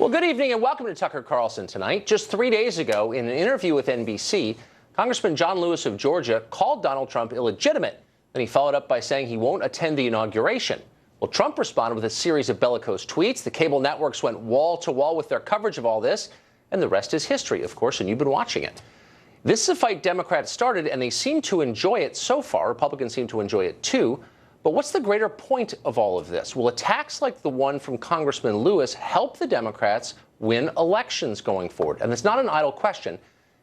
Well, good evening and welcome to Tucker Carlson tonight. Just 3 days ago, in an interview with NBC, Congressman John Lewis of Georgia called Donald Trump illegitimate. Then he followed up by saying he won't attend the inauguration. Well, Trump responded with a series of bellicose tweets. The cable networks went wall to wall with their coverage of all this, and the rest is history, of course, and you've been watching it. This is a fight Democrats started, and they seem to enjoy it so far. Republicans seem to enjoy it, too. But what's the greater point of all of this? Will attacks like the one from Congressman Lewis help the Democrats win elections going forward? And it's not an idle question,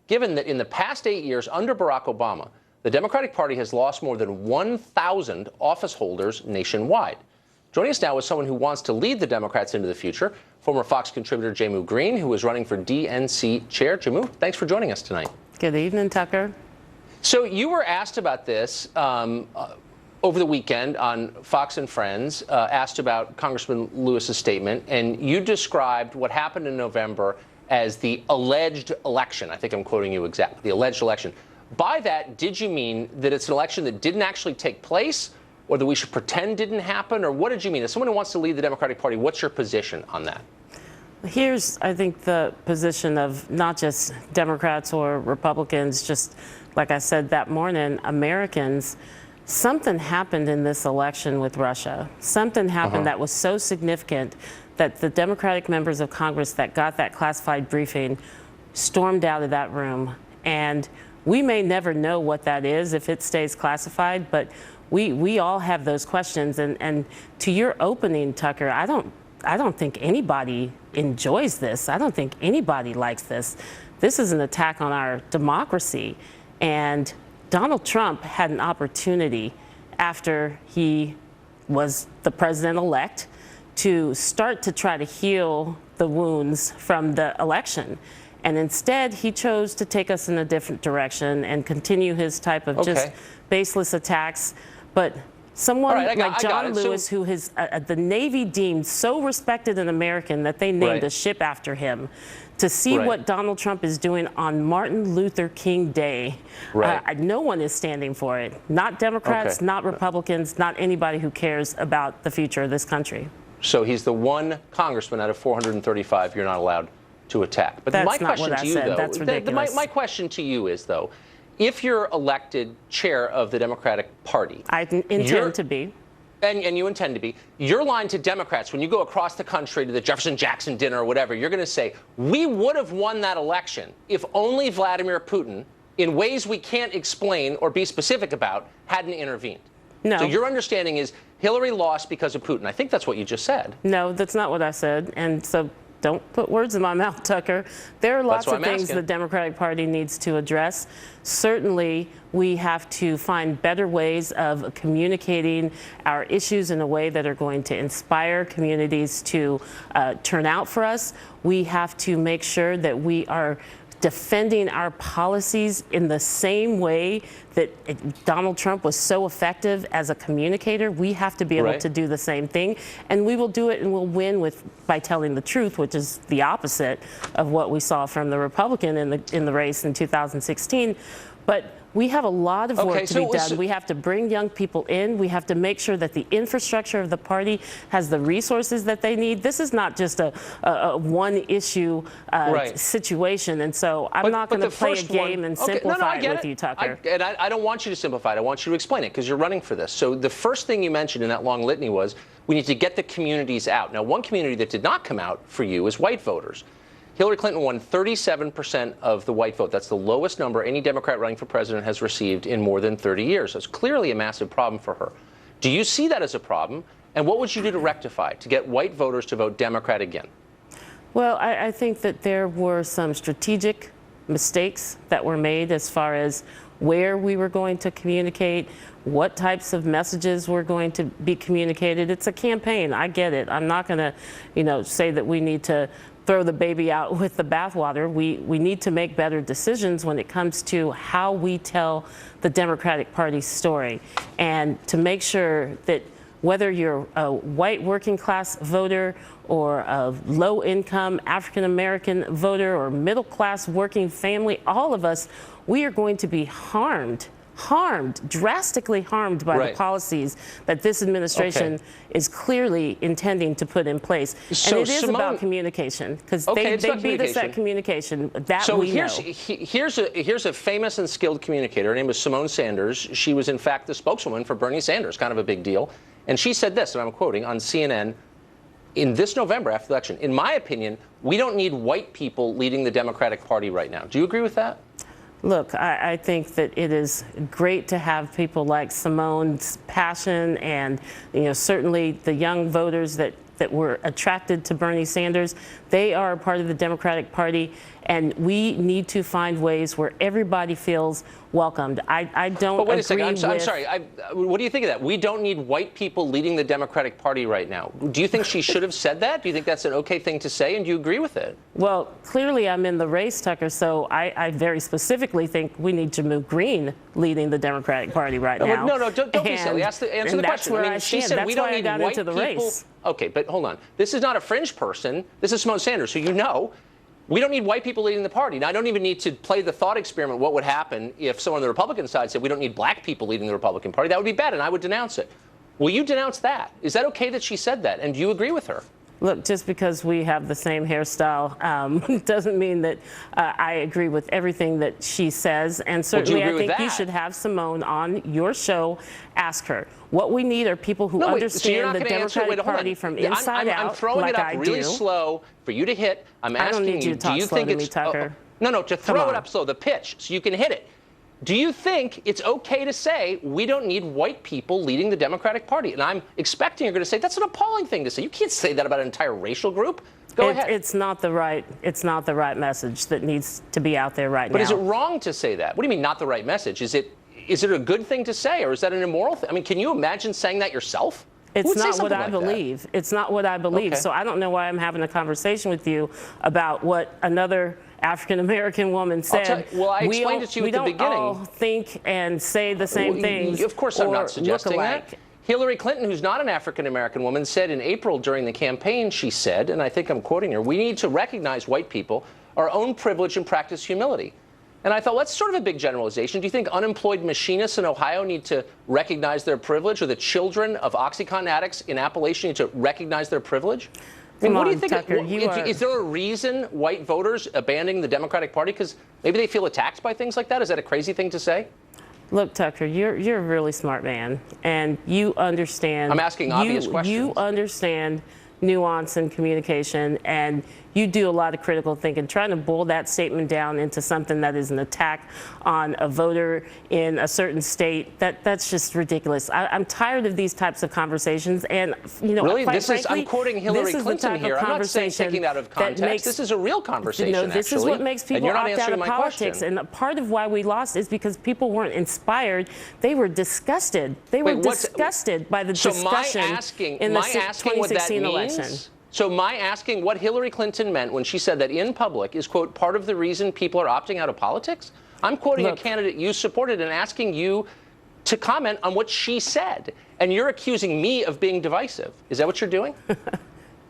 given that in the past 8 years under Barack Obama, the Democratic Party has lost more than 1,000 office holders nationwide. Joining us now is someone who wants to lead the Democrats into the future, former Fox contributor Jehmu Green, who is running for DNC chair. Jehmu, thanks for joining us tonight. Good evening, Tucker. So you were asked about this over the weekend on Fox and Friends, asked about Congressman Lewis's statement, and you described what happened in November as the alleged election. I think I'm quoting you exactly, the alleged election. By that, did you mean that it's an election that didn't actually take place, or that we should pretend didn't happen, or what did you mean? As someone who wants to lead the Democratic Party, what's your position on that? Here's, I think, the position of not just Democrats or Republicans, just like I said that morning, Americans. Something happened in this election with Russia. Something happened that was so significant that the Democratic members of Congress that got that classified briefing stormed out of that room. And we may never know what that is if it stays classified, but we all have those questions. And to your opening, Tucker, I don't think anybody enjoys this. I don't think anybody likes this. This is an attack on our democracy. And Donald Trump had an opportunity after he was the president-elect to start to try to heal the wounds from the election. And instead, he chose to take us in a different direction and continue his type of just baseless attacks. But someone like John Lewis, who is the Navy deemed so respected and American that they named a ship after him, to see what Donald Trump is doing on Martin Luther King Day, no one is standing for it. Not Democrats, not Republicans, not anybody who cares about the future of this country. So he's the one congressman out of 435 you're not allowed to attack. But that's my question to you, though, that's ridiculous. My question to you is, though, if you're elected chair of the Democratic Party, I intend to be. And you intend to be. Your line to Democrats, when you go across the country to the Jefferson Jackson dinner or whatever, you're going to say, we would have won that election if only Vladimir Putin, in ways we can't explain or be specific about, hadn't intervened. No. So your understanding is Hillary lost because of Putin. I think that's what you just said. No, that's not what I said. And so don't put words in my mouth, Tucker. There are lots of things the Democratic Party needs to address. Certainly, we have to find better ways of communicating our issues in a way that are going to inspire communities to turn out for us. We have to make sure that we are defending our policies in the same way that Donald Trump was so effective as a communicator. We have to be able to do the same thing, and we will do it, and we'll win by telling the truth, which is the opposite of what we saw from the Republican in the race in 2016. But we have a lot of work to be done. We have to bring young people in. We have to make sure that the infrastructure of the party has the resources that they need. This is not just a one-issue situation. And so I'm not going to play a game and simplify it with you, Tucker. I don't want you to simplify it. I want you to explain it because you're running for this. So the first thing you mentioned in that long litany was we need to get the communities out. Now, one community that did not come out for you is white voters. Hillary Clinton won 37% of the white vote. That's the lowest number any Democrat running for president has received in more than 30 years. So it's clearly a massive problem for her. Do you see that as a problem? And what would you do to rectify, to get white voters to vote Democrat again? Well, I think that there were some strategic mistakes that were made as far as where we were going to communicate, what types of messages were going to be communicated. It's a campaign. I get it. I'm not going to, say that we need to throw the baby out with the bathwater. We need to make better decisions when it comes to how we tell the Democratic Party's story, and to make sure that whether you're a white working class voter or a low income African American voter or middle class working family, all of us, we are going to be harmed drastically harmed by Right. the policies that this administration is clearly intending to put in place. So and it is Simone, about communication, because Okay, it's they about beat us at communication. communication. That So we know. here's a famous and skilled communicator. Her name was Simone Sanders. She was, in fact, the spokeswoman for Bernie Sanders, kind of a big deal. And she said this, and I'm quoting, on CNN, in this November after the election, in my opinion, we don't need white people leading the Democratic Party right now. Do you agree with that? Look, I think that it is great to have people like Simone's passion, and certainly the young voters that were attracted to Bernie Sanders. They are a part of the Democratic Party, and we need to find ways where everybody feels welcomed. I don't But wait a agree second. I'm with. sorry. What do you think of that? We don't need white people leading the Democratic Party right now. Do you think she should have said that? Do you think that's an okay thing to say? And do you agree with it? Well, clearly I'm in the race, Tucker, so I very specifically think we need to move Green leading the Democratic Party right now. No, don't be silly. Answer the and that's question. where I mean, she said that's we don't why need I got white into the people. race. Okay, but hold on. This is not a fringe person. This is Simone Sanders, who you know. We don't need white people leading the party. Now, I don't even need to play the thought experiment. What would happen if someone on the Republican side said we don't need black people leading the Republican Party? That would be bad, and I would denounce it. Will you denounce that? Is that okay that she said that? And do you agree with her? Look, just because we have the same hairstyle doesn't mean that I agree with everything that she says. And certainly, I think you should have Simone on your show. Ask her. What we need are people who understand the Democratic Party from inside out. I'm throwing like it up I really do. slow for you to hit. I'm asking I don't need you to talk do you slow think to it's me, Tucker? No, to throw it up slow, the pitch, so you can hit it. Do you think it's okay to say we don't need white people leading the Democratic Party? And I'm expecting you're going to say that's an appalling thing to say. You can't say that about an entire racial group. Go ahead. It's not the right message that needs to be out there right now. But is it wrong to say that? What do you mean not the right message? Is it a good thing to say, or is that an immoral thing? I mean, can you imagine saying that yourself? It's not what I believe. It's not what I believe. Okay. So I don't know why I'm having a conversation with you about what another African-American woman said. Well, I explained it to you at the beginning. We don't all think and say the same things. Of course, I'm not suggesting that. Look-alike. Hillary Clinton, who's not an African-American woman, said in April during the campaign, she said, and I think I'm quoting her, we need to recognize white people, our own privilege, and practice humility. And I thought, well, that's sort of a big generalization. Do you think unemployed machinists in Ohio need to recognize their privilege, or the children of OxyContin addicts in Appalachia need to recognize their privilege? I mean, what do you think? Tucker, is there a reason white voters abandoning the Democratic Party because maybe they feel attacked by things like that? Is that a crazy thing to say? Look, Tucker, you're a really smart man, and you understand. I'm asking obvious questions. You understand nuance and communication, and you do a lot of critical thinking. Trying to boil that statement down into something that is an attack on a voter in a certain state, that's just ridiculous. I'm tired of these types of conversations, and really, quite frankly, I'm quoting Hillary Clinton here. I'm not saying taking that out of context. This is a real conversation. No, this is what makes people opt out of politics, question. and part of why we lost is because people weren't inspired. They were disgusted. They were disgusted by the discussion in the 2016 election. So my asking what Hillary Clinton meant when she said that in public is, quote, part of the reason people are opting out of politics? I'm quoting a candidate you supported and asking you to comment on what she said. And you're accusing me of being divisive. Is that what you're doing?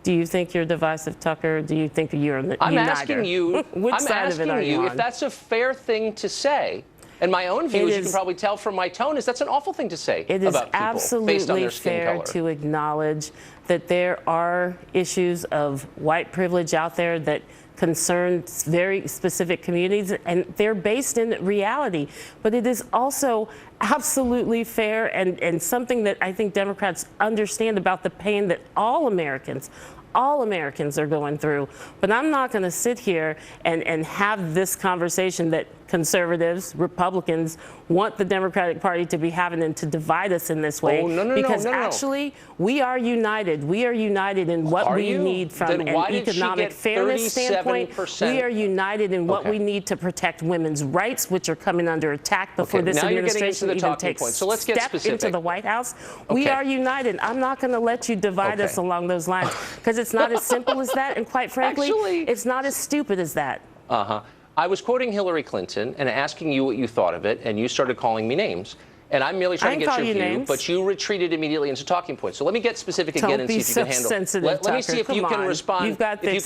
Do you think you're divisive, Tucker? Do you think you're a I'm uniter? asking you, Which I'm side of it are asking you on? if that's a fair thing to say. And my own view, as you can probably tell from my tone, is that's an awful thing to say It is about people based on their skin fair color. to acknowledge that there are issues of white privilege out there that concern very specific communities, and they're based in reality. But it is also absolutely fair and something that I think Democrats understand about the pain that all Americans are going through. But I'm not going to sit here and have this conversation that conservatives, Republicans want the Democratic Party to be having and to divide us in this way. Because actually, we are united. We are united in what we need from an economic fairness standpoint. We are united in what we need to protect women's rights, which are coming under attack before this administration even takes a step into the White House. We are united. I'm not going to let you divide us along those lines, because it's not as simple as that, and quite frankly, it's not as stupid as that. I was quoting Hillary Clinton and asking you what you thought of it, and you started calling me names. And I'm merely trying to get your view, but you retreated immediately into talking points. So let me get specific again and see if you can handle it. Let me see if you can respond. You've got thick skin.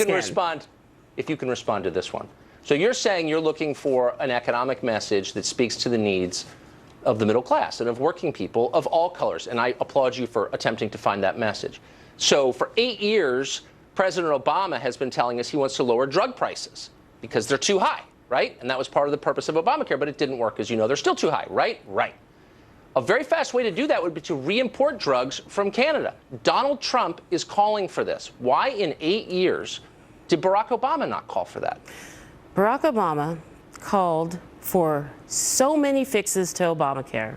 If you can respond to this one. So you're saying you're looking for an economic message that speaks to the needs of the middle class and of working people of all colors. And I applaud you for attempting to find that message. So for 8 years, President Obama has been telling us he wants to lower drug prices because they're too high, right? And that was part of the purpose of Obamacare, but it didn't work, as you know. They're still too high, right? Right. A very fast way to do that would be to re-import drugs from Canada. Donald Trump is calling for this. Why in 8 years did Barack Obama not call for that? Barack Obama called for so many fixes to Obamacare.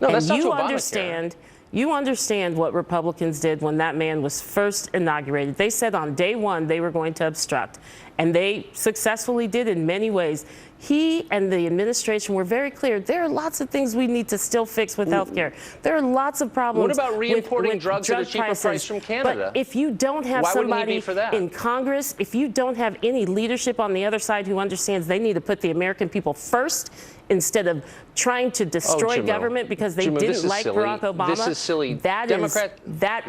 No, that's not you to Obamacare. You understand what Republicans did when that man was first inaugurated. They said on day one they were going to obstruct, and they successfully did in many ways. He and the administration were very clear. There are lots of things we need to still fix with health care. There are lots of problems. What about re-importing drugs at a cheaper prices. price from Canada? But if you don't have Why wouldn't he somebody be for that? in Congress, if you don't have any leadership on the other side who understands they need to put the American people first instead of trying to destroy Jimmo. government because they Jimmo, this didn't is like silly. Barack Obama, This is silly. that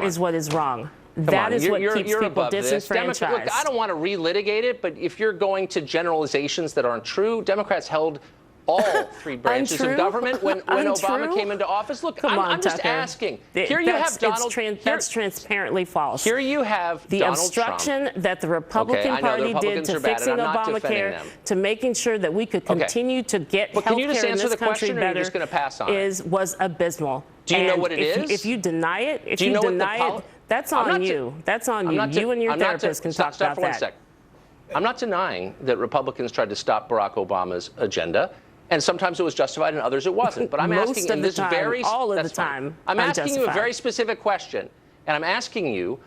is what is wrong. Come That on, is what you're keeps people above this. disenfranchised. Look, I don't want to relitigate it, but if you're going to generalizations that aren't true, Democrats held all three branches of government when Obama came into office. Look, I'm just Tucker. asking. Here you have Donald. That's transparently false. Here you have the Donald obstruction Trump. that the Republican Party did to fixing Obamacare, to making sure that we could continue to get health care in this country better, or are you just going to pass on was abysmal. Do you know what it is? If you deny it, that's I'm on not you. That's on you. You and your therapist can talk about that. I'm not denying that Republicans tried to stop Barack Obama's agenda. And sometimes it was justified and others it wasn't. But I'm asking in this very all of the time. I'm asking you a very specific question. And I'm asking you,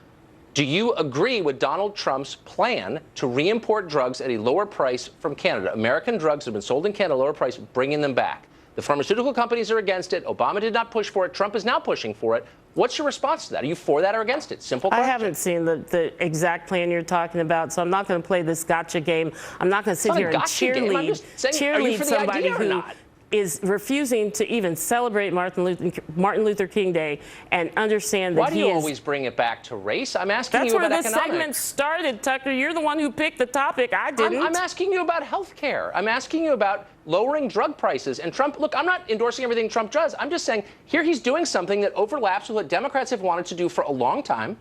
do you agree with Donald Trump's plan to re-import drugs at a lower price from Canada? American drugs have been sold in Canada at a lower price, bringing them back. The pharmaceutical companies are against it. Obama did not push for it. Trump is now pushing for it. What's your response to that? Are you for that or against it? Simple question. I haven't seen the exact plan you're talking about, so I'm not going to play this gotcha game. I'm not going to sit here and cheerlead somebody who is refusing to even celebrate Martin Luther King Day and understand that Why do you always bring it back to race? I'm asking you about economics. That's where this segment started, Tucker. You're the one who picked the topic. I didn't. I'm asking you about health care. I'm asking you about lowering drug prices. And Trump, look, I'm not endorsing everything Trump does. I'm just saying here he's doing something that overlaps with what Democrats have wanted to do for a long time,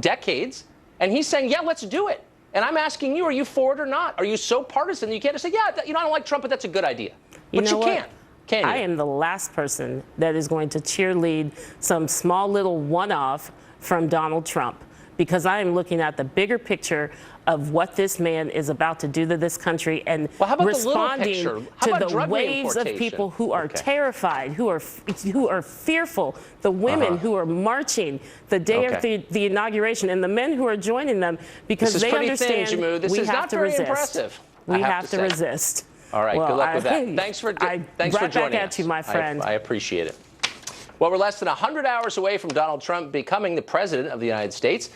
decades. And he's saying, yeah, let's do it. And I'm asking you, are you for it or not? Are you so partisan that you can't just say, yeah, I don't like Trump, but that's a good idea? But you can't. Can you? I am the last person that is going to cheerlead some small little one-off from Donald Trump, because I am looking at the bigger picture of what this man is about to do to this country and responding to the waves of people who are terrified, who are fearful, the women who are marching the day of the inauguration, and the men who are joining them because they understand we have to resist. We have to resist. All right, good luck with that. Thanks for joining us. Back at you, my friend. I appreciate it. Well, we're less than 100 hours away from Donald Trump becoming the president of the United States.